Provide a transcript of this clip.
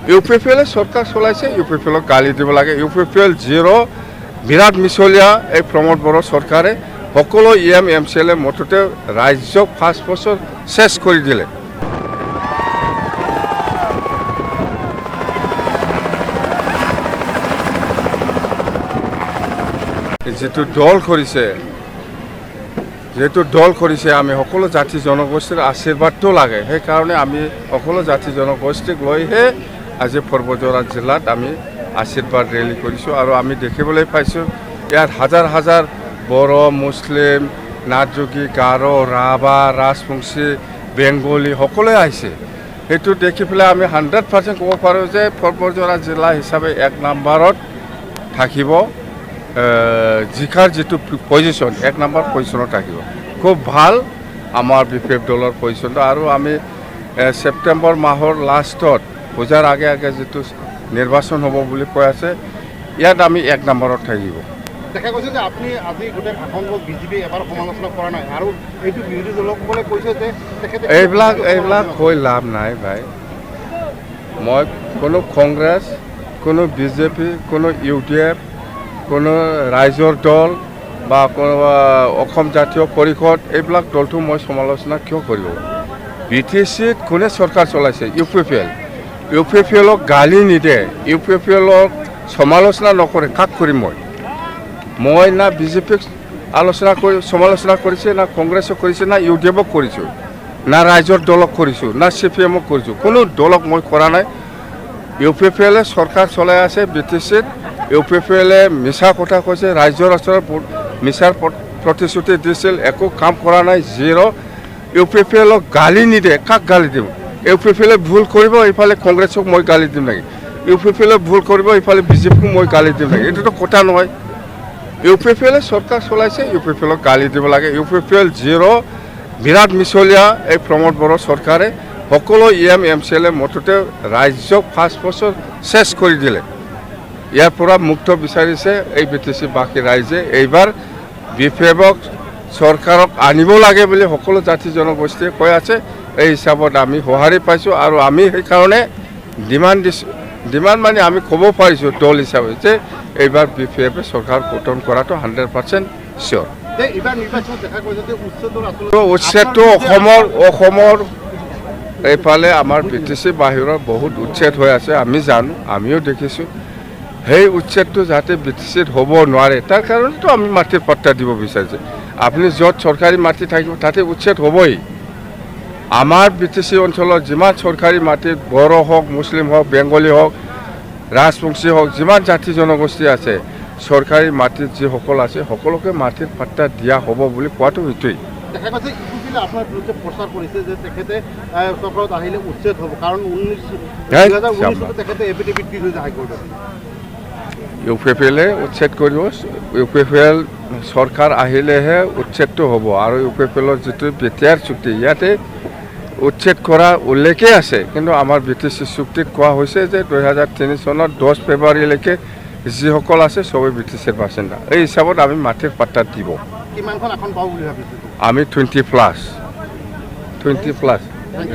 UPPL চৰকাৰ চলাইছে, UPPL গালি দিব লাগে। UPPL 0 বিৰাট মিছলীয়া এই প্ৰমোদ বড়ো চৰকাৰে সকলো MCL মততে ৰাজ্যক 5 বছৰ শেষ কৰি দিলে। যেটো দল কৰিছে আমি সকলো জাতি জনগোষ্ঠীৰ আশীৰ্বাদটো লাগে। সেইকাৰণে আমি সকলো জাতি জনগোষ্ঠীক লৈহে আজি বতঝ'ৰ জিলাত আমি আশীৰ্বাদ ৰেলী কৰিছোঁ। আৰু আমি দেখিবলৈ পাইছোঁ ইয়াত হাজাৰ হাজাৰ বড়ো, মুছলিম, নাথযোগী, গাৰো, ৰাভা, ৰাজবংশী, বেংগলী সকলোৱে আহিছে। সেইটো দেখি পেলাই আমি 100% ক'ব পাৰোঁ যে বতঝ'ৰ জিলা হিচাপে 1 নম্বৰত থাকিব। জিকাৰ যেটো পজিশ্যন 1 নম্বৰ পজিশ্যনত থাকিব। খুব ভাল আমাৰ BPF দলৰ পজিশ্যনটো। আৰু আমি ছেপ্টেম্বৰ মাহৰ লাষ্টত পূজাৰ আগে আগে যেটো নিৰ্বাচন হ'ব বুলি কৈ আছে, ইয়াত আমি 1 নম্বৰত থাকিব। দেখা গৈছে যে আপুনি আজি গোটেই ভাষণত BJP এবাৰ সমালোচনা কৰা নাই আৰু এইটো বিৰোধী দলসকলে কৈছে যে এইবিলাক কৈ লাভ নাই ভাই। মই কোনো কংগ্ৰেছ, কোনো BJP, কোনো UDF, কোনো ৰাইজৰ দল বা অসম জাতীয় পৰিষদ এইবিলাক দলটো মই সমালোচনা কিয় কৰিব? BTCত কোনে চৰকাৰ চলাইছে? UPPLক গালি নিদিয়ে, UPPLক সমালোচনা নকৰে। কাক কৰিম মই না BJPক সমালোচনা কৰিছে, না কংগ্ৰেছক কৰিছে, না UDFক কৰিছোঁ, না ৰাইজৰ দলক কৰিছোঁ, না CPMক কৰিছোঁ। কোনো দলক মই কৰা নাই। UPPLে চৰকাৰ চলাই আছে BTCত। UPPLে মিছা কথা কৈছে, ৰাইজৰ ওচৰত মিছাৰ প্ৰতিশ্ৰুতি দিছিল, একো কাম কৰা নাই, 0। UPPLক গালি নিদিয়ে। কাক গালি দিম? UPPLে ভুল কৰিব, ইফালে কংগ্ৰেছক মই গালি দিম নেকি? UPPLে ভুল কৰিব, ইফালে BJPক মই গালি দিম নেকি? এইটোতো কথা নহয়। UPPLে চৰকাৰ চলাইছে, UPPLক গালি দিব লাগে। UPPL 0 বিৰাট মিছলীয়া এই প্ৰমোদ বড়ো চৰকাৰে সকলো MCL মততে ৰাজ্যক 5 বছৰ শেষ কৰি দিলে। ইয়াৰ পৰা মুক্ত বিচাৰিছে এই BTC বাকী ৰাইজে। এইবাৰ BPFক চৰকাৰক আনিব লাগে বুলি সকলো জাতি জনগোষ্ঠীয়ে কৈ আছে। এই হিচাপত আমি সঁহাৰি পাইছোঁ আৰু আমি সেইকাৰণে ডিমাণ্ড মানে আমি ক'ব পাৰিছোঁ দল হিচাপে যে এইবাৰ BPFে চৰকাৰ পতন কৰাটো 100% চিয়'ৰ। উচ্ছেদটো অসমৰ এইফালে আমাৰ BTC বাহিৰৰ বহুত উচ্ছেদ হৈ আছে, আমি জানো, আমিও দেখিছোঁ। সেই উচ্ছেদটো যাতে BTCত হ'ব নোৱাৰে তাৰ কাৰণেতো আমি মাটিৰ পাট্টা দিব বিচাৰিছোঁ। আপুনি য'ত চৰকাৰী মাটি থাকিব তাতে উচ্ছেদ হ'বই। আমাৰ BTC অঞ্চলত যিমান চৰকাৰী মাটিত বড়ো হওক, মুছলিম হওক, বেংগলী হওক, ৰাজবংশী হওক, যিমান জাতি জনগোষ্ঠী আছে, চৰকাৰী মাটিত যিসকল আছে সকলোকে মাটিৰ পাট্টা দিয়া হ'ব বুলি কোৱাটো সেইটোৱেই। দেখা গৈছে আপোনাৰ বিৰুদ্ধে প্ৰচাৰ কৰিছে যে তেখেতে চৰকাৰত আহিলে উচ্ছেদ হ'ব, কাৰণ 2019 তেখেতে এফিডেভিট দি থৈছে হাইকোৰ্টত। UPPLে উচ্ছেদ কৰিব। UPPL চৰকাৰ আহিলেহে উচ্ছেদটো হ'ব। আৰু UPPLৰ যিটো BTR চুক্তি ইয়াতে উচ্ছেদ কৰা উল্লেখেই আছে, কিন্তু আমাৰ BTC চুক্তিত কোৱা হৈছে যে 2003 চনৰ 10 ফেব্ৰুৱাৰীলৈকে যিসকল আছে চবেই BTCৰ বাসিন্দা। এই হিচাপত আমি মাটিৰ পাট্টা দিব। কিমানখন আসন পাব বুলি ভাবিছোঁ? আমি 20+।